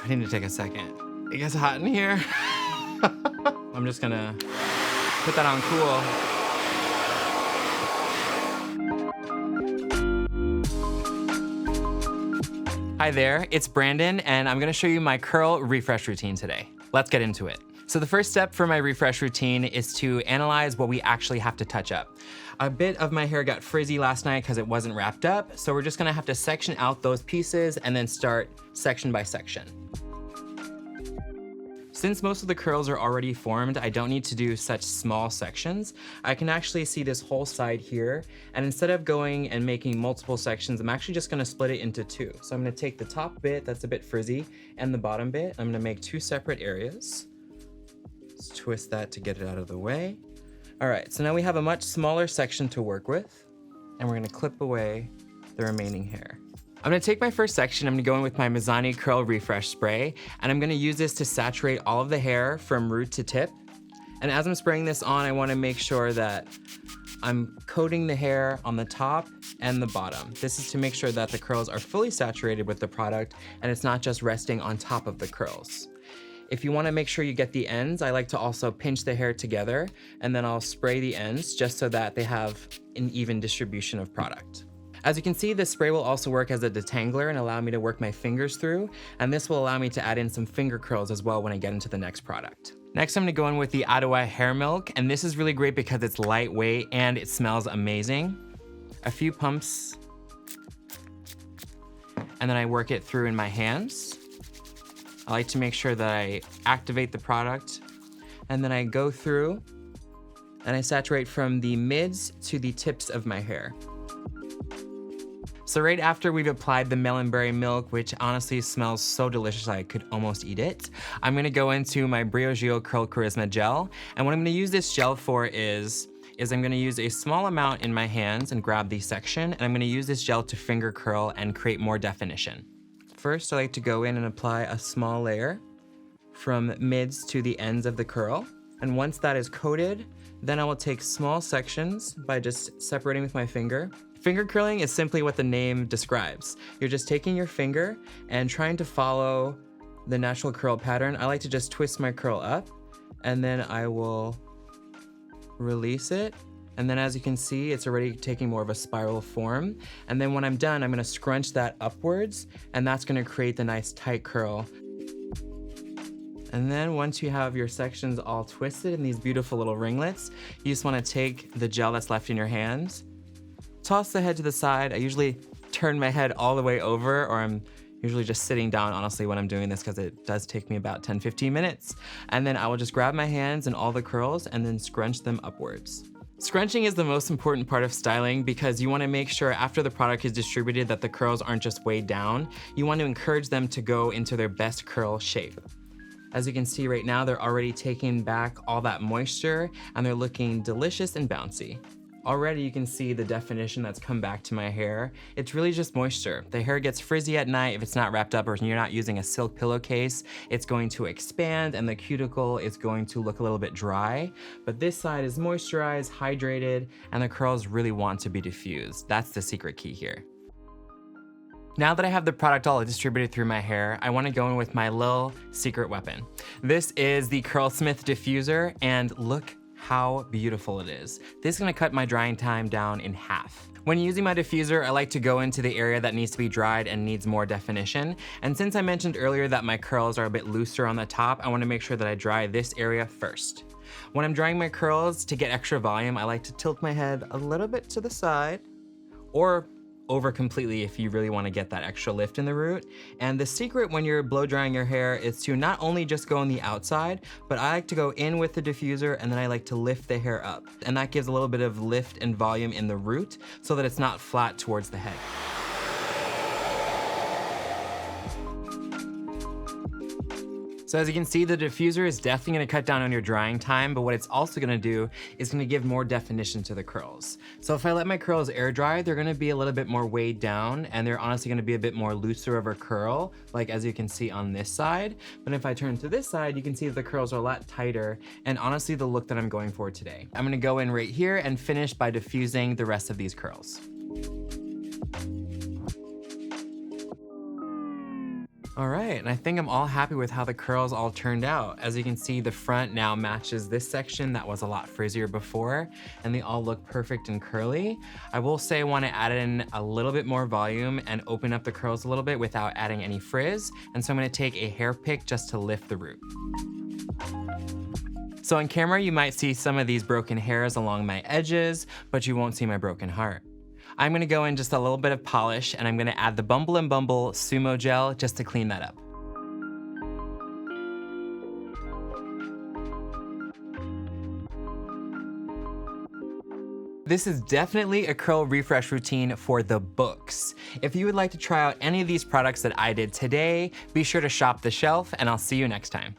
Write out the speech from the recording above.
I need to take a second. It gets hot in here. I'm just gonna put that on cool. Hi there, it's Brandon, and I'm gonna show you my curl refresh routine today. Let's get into it. So the first step for my refresh routine is to analyze what we actually have to touch up. A bit of my hair got frizzy last night because it wasn't wrapped up, so we're just gonna have to section out those pieces and then start section by section. Since most of the curls are already formed, I don't need to do such small sections. I can actually see this whole side here, and instead of going and making multiple sections, I'm actually just gonna split it into two. So I'm gonna take the top bit that's a bit frizzy and the bottom bit. I'm gonna make two separate areas. Let's twist that to get it out of the way. All right, so now we have a much smaller section to work with, and we're gonna clip away the remaining hair. I'm gonna take my first section, I'm gonna go in with my Mizani Curl Refresh Spray, and I'm gonna use this to saturate all of the hair from root to tip. And as I'm spraying this on, I wanna make sure that I'm coating the hair on the top and the bottom. This is to make sure that the curls are fully saturated with the product and it's not just resting on top of the curls. If you wanna make sure you get the ends, I like to also pinch the hair together, and then I'll spray the ends just so that they have an even distribution of product. As you can see, this spray will also work as a detangler and allow me to work my fingers through, and this will allow me to add in some finger curls as well when I get into the next product. Next, I'm gonna go in with the Adwoa Hair Milk, and this is really great because it's lightweight and it smells amazing. A few pumps, and then I work it through in my hands. I like to make sure that I activate the product, and then I go through and I saturate from the mids to the tips of my hair. So right after we've applied the melonberry milk, which honestly smells so delicious I could almost eat it, I'm gonna go into my Briogeo Curl Charisma Gel. And what I'm gonna use this gel for is I'm gonna use a small amount in my hands and grab the section, and I'm gonna use this gel to finger curl and create more definition. First, I like to go in and apply a small layer from mids to the ends of the curl. And once that is coated, then I will take small sections by just separating with my finger. Finger curling is simply what the name describes. You're just taking your finger and trying to follow the natural curl pattern. I like to just twist my curl up, and then I will release it. And then as you can see, it's already taking more of a spiral form. And then when I'm done, I'm gonna scrunch that upwards, and that's gonna create the nice tight curl. And then once you have your sections all twisted in these beautiful little ringlets, you just wanna take the gel that's left in your hands, toss the head to the side. I usually turn my head all the way over, or I'm usually just sitting down, honestly, when I'm doing this, because it does take me about 10-15 minutes. And then I will just grab my hands and all the curls and then scrunch them upwards. Scrunching is the most important part of styling because you want to make sure after the product is distributed that the curls aren't just weighed down. You want to encourage them to go into their best curl shape. As you can see right now, they're already taking back all that moisture and they're looking delicious and bouncy. Already you can see the definition that's come back to my hair. It's really just moisture. The hair gets frizzy at night if it's not wrapped up or you're not using a silk pillowcase. It's going to expand and the cuticle is going to look a little bit dry. But this side is moisturized, hydrated, and the curls really want to be diffused. That's the secret key here. Now that I have the product all distributed through my hair, I want to go in with my little secret weapon. This is the Curlsmith diffuser, and look how beautiful it is. This is gonna cut my drying time down in half. When using my diffuser, I like to go into the area that needs to be dried and needs more definition. And since I mentioned earlier that my curls are a bit looser on the top, I wanna make sure that I dry this area first. When I'm drying my curls, to get extra volume, I like to tilt my head a little bit to the side, or over completely if you really want to get that extra lift in the root. And the secret when you're blow drying your hair is to not only just go on the outside, but I like to go in with the diffuser and then I like to lift the hair up. And that gives a little bit of lift and volume in the root so that it's not flat towards the head. So as you can see, the diffuser is definitely gonna cut down on your drying time, but what it's also gonna do is gonna give more definition to the curls. So if I let my curls air dry, they're gonna be a little bit more weighed down and they're honestly gonna be a bit more looser of a curl, like as you can see on this side. But if I turn to this side, you can see that the curls are a lot tighter and honestly the look that I'm going for today. I'm gonna go in right here and finish by diffusing the rest of these curls. All right, and I think I'm all happy with how the curls all turned out. As you can see, the front now matches this section that was a lot frizzier before, and they all look perfect and curly. I will say I want to add in a little bit more volume and open up the curls a little bit without adding any frizz, and so I'm going to take a hair pick just to lift the root. So on camera, you might see some of these broken hairs along my edges, but you won't see my broken heart. I'm gonna go in just a little bit of polish, and I'm gonna add the Bumble & Bumble Sumo Gel just to clean that up. This is definitely a curl refresh routine for the books. If you would like to try out any of these products that I did today, be sure to shop the shelf, and I'll see you next time.